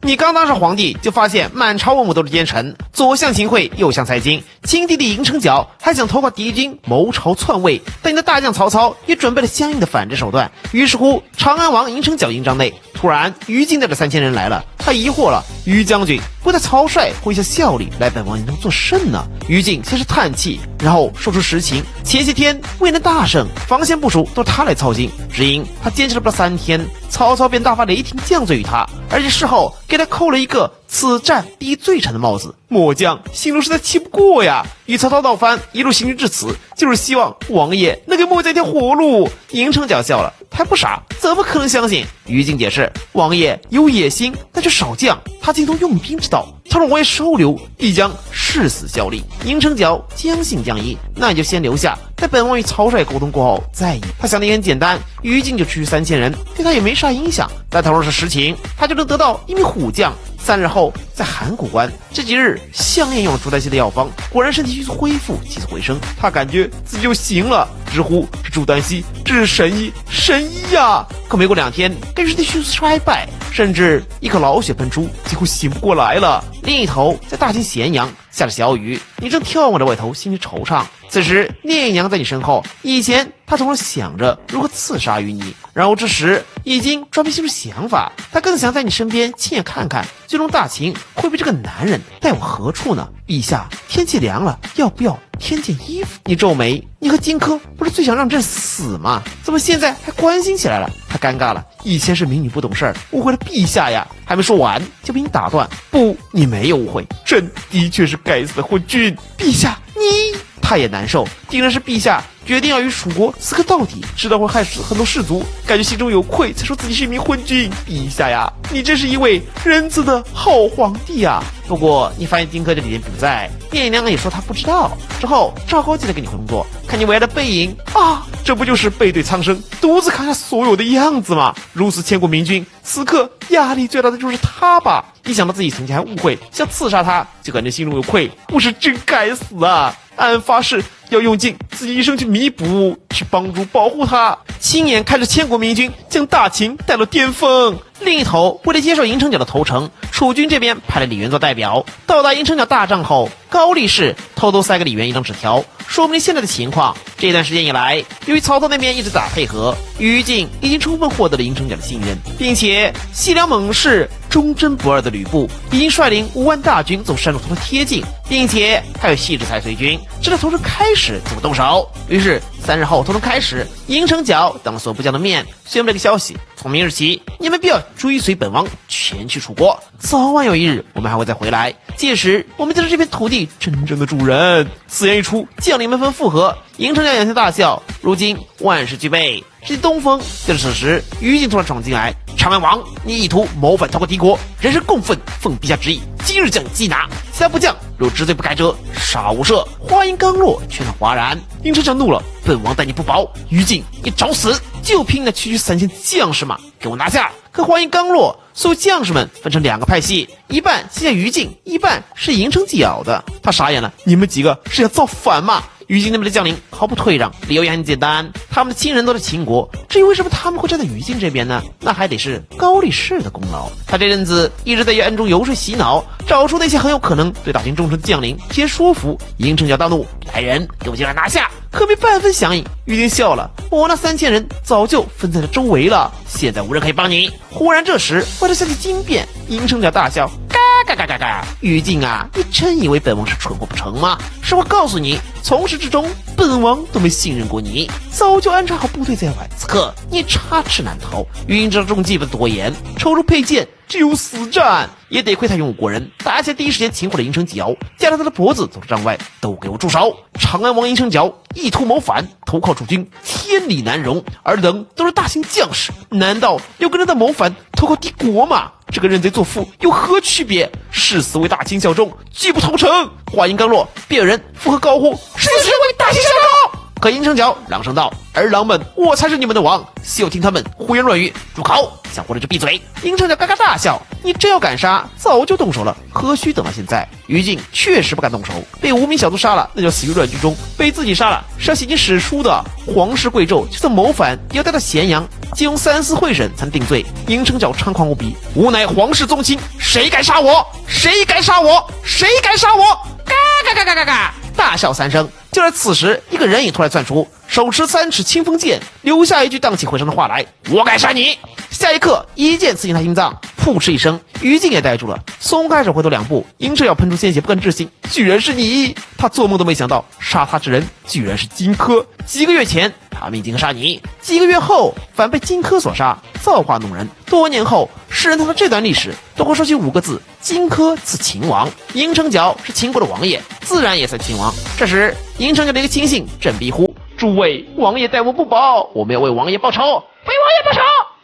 你刚当上皇帝，就发现满朝文武都是奸臣，左相秦桧，右相蔡京，亲弟弟赢成角还想投靠敌军谋朝篡位，但你的大将曹操也准备了相应的反制手段。于是乎，长安王赢成角营帐内，突然于禁带着3000人来了，他疑惑了，于将军不带曹帅麾下效力来本王营中做甚呢？于禁先是叹气，然后说出实情，前些天为能大胜，防线部署都是他来操心，只因他坚持了不到3天，曹操便大发雷霆降罪于他，而且事后给他扣了一个此战第一罪臣的帽子。末将心中实在气不过呀，与曹操闹翻，一路行军至此，就是希望王爷能给末将一条活路。赢成角笑了，他不傻，怎么可能相信？于禁解释，王爷有野心，但却少将，他精通用兵之道，他让王爷收留，必将誓死效力。赢成角将信将疑，那你就先留下，待本王与曹帅沟通过后再议。他想的也很简单，于禁就区区3000人，对他也没啥影响，但他若是实情，他就能得到一名虎将。3日后，在函谷关，这几日项燕用了朱丹溪的药方，果然身体迅速恢复，起死回生。他感觉自己就行了，直呼这朱丹溪，这是神医，神医呀！可没过2天，感觉身体迅速衰败，甚至一口老血喷出，几乎醒不过来了。另一头，在大秦咸阳下着小雨，你正眺望着外头，心里惆怅。此时聂隐娘在你身后，以前他总是想着如何刺杀于你，然后这时已经转变新出想法，他更想在你身边亲眼看看，最终大秦会被这个男人带往何处呢？陛下，天气凉了，要不要添件衣服？你皱眉，你和荆轲不是最想让朕死吗？怎么现在还关心起来了？他尴尬了，以前是民女不懂事儿，误会了陛下呀。还没说完就被你打断，不，你没有误会，朕的确是该死的昏君。陛下，你……他也难受，定然是陛下决定要与蜀国死磕到底，知道会害死很多士卒，感觉心中有愧，才说自己是一名昏君。陛下呀，你真是一位仁慈的好皇帝呀！不过你发现荆轲这几天不在，聂隐娘也说他不知道。之后赵高进来给你回工作，看你伟大的背影啊，这不就是背对苍生，独自扛下所有的样子吗？如此千古明君，此刻压力最大的就是他吧？一想到自己曾经还误会想刺杀他，就感觉心中有愧，我是真该死啊！暗发誓要用尽自己一生去弥补，去帮助保护他，亲眼看着千古明君将大秦带到巅峰。另一头，为了接受赢成角的投诚，楚军这边派了李渊做代表。到达赢成角大帐后，高力士偷偷塞给李渊一张纸条，说明现在的情况。这段时间以来，由于曹操那边一直打配合，于禁已经充分获得了赢成角的信任，并且西凉猛士忠贞不二的吕布已经率领5万大军走山路图的贴近，并且还有细致才随军知道投诚开始怎么动手。于是3日后投诚开始，赢成角当了所有部将的面宣布这个消息，从明日起你们必要追随本王前去楚国，早晚有一日我们还会再回来，届时我们就是这片土地真正的主人。此言一出，将领们纷附和，赢成角仰天大笑，如今万事俱备，是东风。就是此时于禁突然闯进来，长安王，你意图谋反逃过敌国，人人共愤，奉陛下旨意，今日将你缉拿，其他部将若知罪不改者，杀无赦。话音刚落，全场哗然。赢成角怒了，本王待你不薄，于禁你找死！就凭你那区区3000将士嘛，给我拿下！可话音刚落，所有将士们分成2个派系，一半心向于禁，一半是赢成角的。他傻眼了，你们几个是要造反吗？于禁那边的将领毫不退让，理由也很简单，他们的亲人都在秦国，至于为什么他们会站在于禁这边呢？那还得是高力士的功劳。他这阵子一直在暗中游说洗脑，找出那些很有可能对大秦忠诚的将领，先说服。赢成角大怒，来人，给我进来拿下！可没半分响应。于禁笑了，我那3000人早就分在了周围了，现在无人可以帮你。忽然这时外头响起惊变，赢成角大笑，嘎嘎嘎嘎！于禁啊，你真以为本王是蠢货不成吗？实话告诉你，从始至终本王都没信任过你，早就安插好部队在外，此刻你插翅难逃。于禁知道中计不得多言，抽出佩剑，只有死战。也得亏他勇武过人，打起来第一时间擒获了赢成角，夹着他的脖子走出帐外，都给我住手！长安王赢成角意图谋反，投靠楚军，天理难容。尔等都是大秦将士，难道要跟着他谋反，投靠敌国吗？这个认贼作父有何区别？誓死为大秦效忠，拒不投诚。话音刚落，便有人附和高呼：誓死为大秦效忠！可银城角朗声道：“儿郎们，我才是你们的王，休听他们胡言乱语，住口！想活着就闭嘴！”银城角嘎嘎大笑：“你真要敢杀，早就动手了，何须等到现在？”于禁确实不敢动手，被无名小卒杀了，那叫死于乱局中；被自己杀了，是要写进史书的。皇室贵胄就算谋反，也要带到咸阳，借用三司会审才能定罪。银城角猖狂无比：“吾乃皇室宗亲，谁敢杀我？谁敢杀我？谁敢杀我？”嘎嘎嘎嘎嘎嘎，大笑三声。就在此时，一个人影突然窜出，手持3尺清风剑，留下一句荡气回肠的话来：“我敢杀你！”下一刻，一剑刺进他心脏，噗嗤一声，于禁也呆住了，松开手回头2步，银城角喷出鲜血，不敢置信：“居然是你！”他做梦都没想到，杀他之人居然是荆轲。几个月前，他命荆轲杀你；几个月后，反被荆轲所杀，造化弄人。多年后，世人谈到这段历史，都会说起5个字：荆轲刺秦王。银城角是秦国的王爷，自然也算秦王。这时，银城角的一个亲信振臂呼：“诸位，王爷待我不薄，我们要为王爷报仇，为王爷报仇！”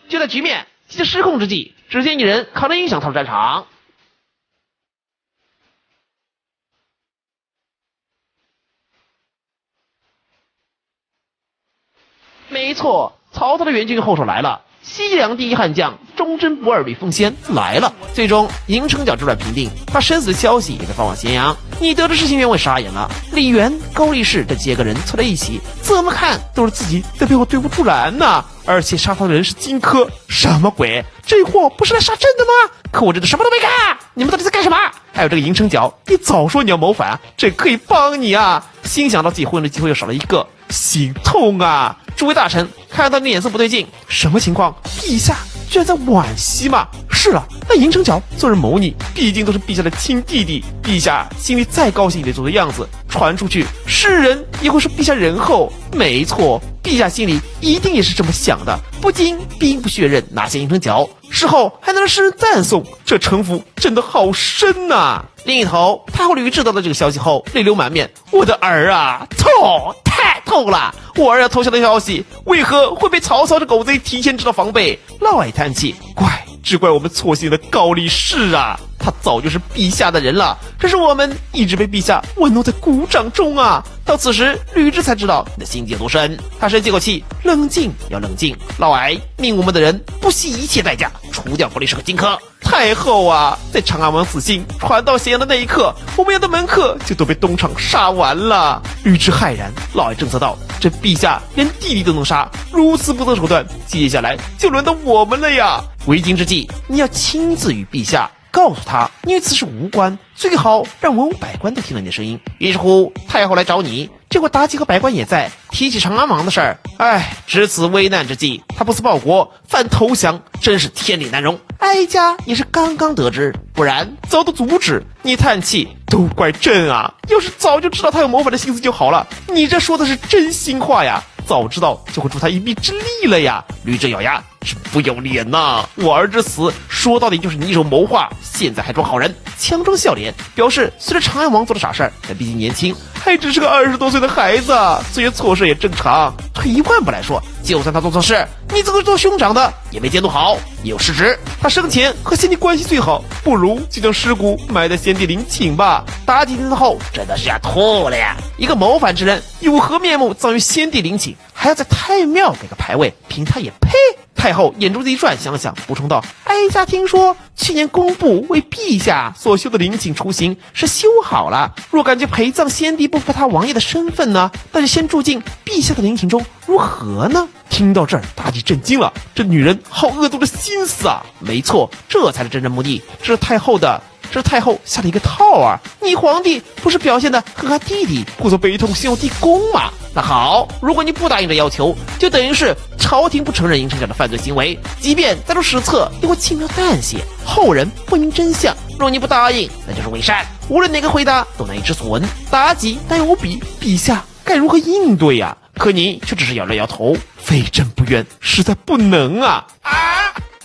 就在局面即将失控之际，只见一人扛着音响踏入战场。没错，曹操的援军后手来了，西凉第一悍将，忠贞不二吕奉先来了。最终，银城角之乱平定，他生死的消息也被放往咸阳。你得知事情原委傻眼了，李元、高力士这几个人凑在一起，怎么看都是自己在背后对付朱兰呐。而且杀他的人是荆轲，什么鬼？这货不是来杀朕的吗？可我这都什么都没干，你们到底在干什么？还有这个银城角，你早说你要谋反，这可以帮你啊！心想到自己混的机会又少了一个，心痛啊！诸位大臣看到你脸色不对劲，什么情况？陛下居然在惋惜吗？是了，那银城角做人谋逆，毕竟都是陛下的亲弟弟，陛下心里再高兴也得做的样子，传出去，世人也会说陛下仁厚。没错，陛下心里一定也是这么想的，不禁兵不血刃拿下银城角，事后还能让世人赞颂，这城府真的好深呐！另一头，太后吕雉得到这个消息后，泪流满面：“我的儿啊，痛，太痛了！我儿要投降的消息，为何会被曹操这狗贼提前知道防备？”嫪毐叹气：“只怪我们错信了高力士啊！他早就是陛下的人了，只是我们一直被陛下玩弄在鼓掌中啊！”到此时，吕雉才知道你的心机有多深。他深吸口气，冷静要冷静。嫪毐命我们的人不惜一切代价除掉高力士和荆轲。太后啊，在长安王死信传到咸阳的那一刻，我们家的门客就都被东厂杀完了。吕雉骇然，嫪毐正色道：“这陛下连弟弟都能杀，如此不择手段，接下来就轮到我们了呀！为今之计，你要亲自与陛下告诉他，因为此事无关，最好让文武百官都听到你的声音。”于是乎，太后来找你，结果妲己和百官也在，提起长安王的事儿。值此危难之际，他不思报国，反投降，真是天理难容。哀家也是刚刚得知，不然早都阻止。你叹气，都怪朕啊！要是早就知道他有谋反的心思就好了。你这说的是真心话呀！早知道就会助他一臂之力了呀！吕雉咬牙：“真不要脸呐！我儿之死，说到底就是你一手谋划，现在还装好人，强装笑脸，表示虽然长安王做了傻事儿，但毕竟年轻，还只是个20多岁的孩子，这些错事也正常。退一万步来说，就算他做错事，你这个做兄长的也没监督好，也有失职。他生前和先帝关系最好，不如就将尸骨埋在先帝陵寝吧。”妲己听到后真的是要吐了呀！一个谋反之人，有何面目葬于先帝陵寝，还要在太庙给个牌位，凭他也配？太后眼珠子一转，想了想，补充道：“哀家听说去年工部为陛下所修的陵寝雏形是修好了，若感觉陪葬先帝不符合他王爷的身份呢，那就先住进陛下的陵寝中，如何呢？”听到这儿，妲己震惊了，这女人好恶毒的心思啊！没错，这才是真正目的，这是太后下了一个套啊！你皇帝不是表现的和他弟弟故作悲痛心有地宫吗？那好，如果你不答应这要求，就等于是朝廷不承认银城角的犯罪行为，即便再入史册，也会轻描淡写，后人不明真相。若你不答应，那就是伪善。无论哪个回答都难以止损。妲己担忧无比，陛下该如何应对呀？可你却只是摇了摇头，非朕不愿，实在不能啊！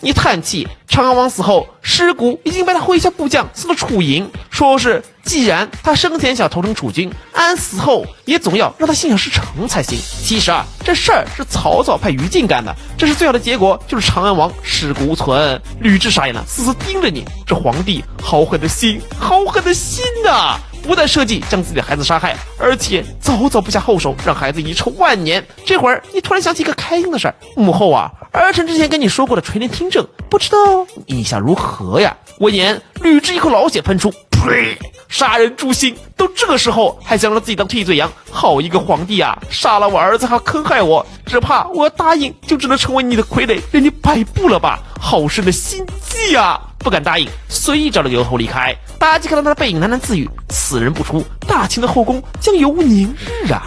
你叹气，长安王死后，尸骨已经被他麾下部将送到楚营，说是既然他生前想投诚楚军，安死后也总要让他心想事成才行。其实啊，这事儿是曹操派于禁干的，这是最好的结果，就是长安王尸骨无存。吕雉傻眼了，死死盯着你，这皇帝好狠的心，好狠的心啊！不但设计将自己的孩子杀害，而且早早不下后手，让孩子遗臭万年。这会儿你突然想起一个开心的事儿，母后啊，儿臣之前跟你说过的垂帘听政，不知道印象如何呀？闻言，吕雉一口老血喷出，呸！杀人诛心，都这时候还想让自己当替罪羊，好一个皇帝啊！杀了我儿子还坑害我，只怕我要答应，就只能成为你的傀儡，任你摆布了吧？好深的心机啊！不敢答应，随意找了个由头离开。大家看到他的背影，喃喃自语：此人不出，大秦的后宫将永无宁日啊！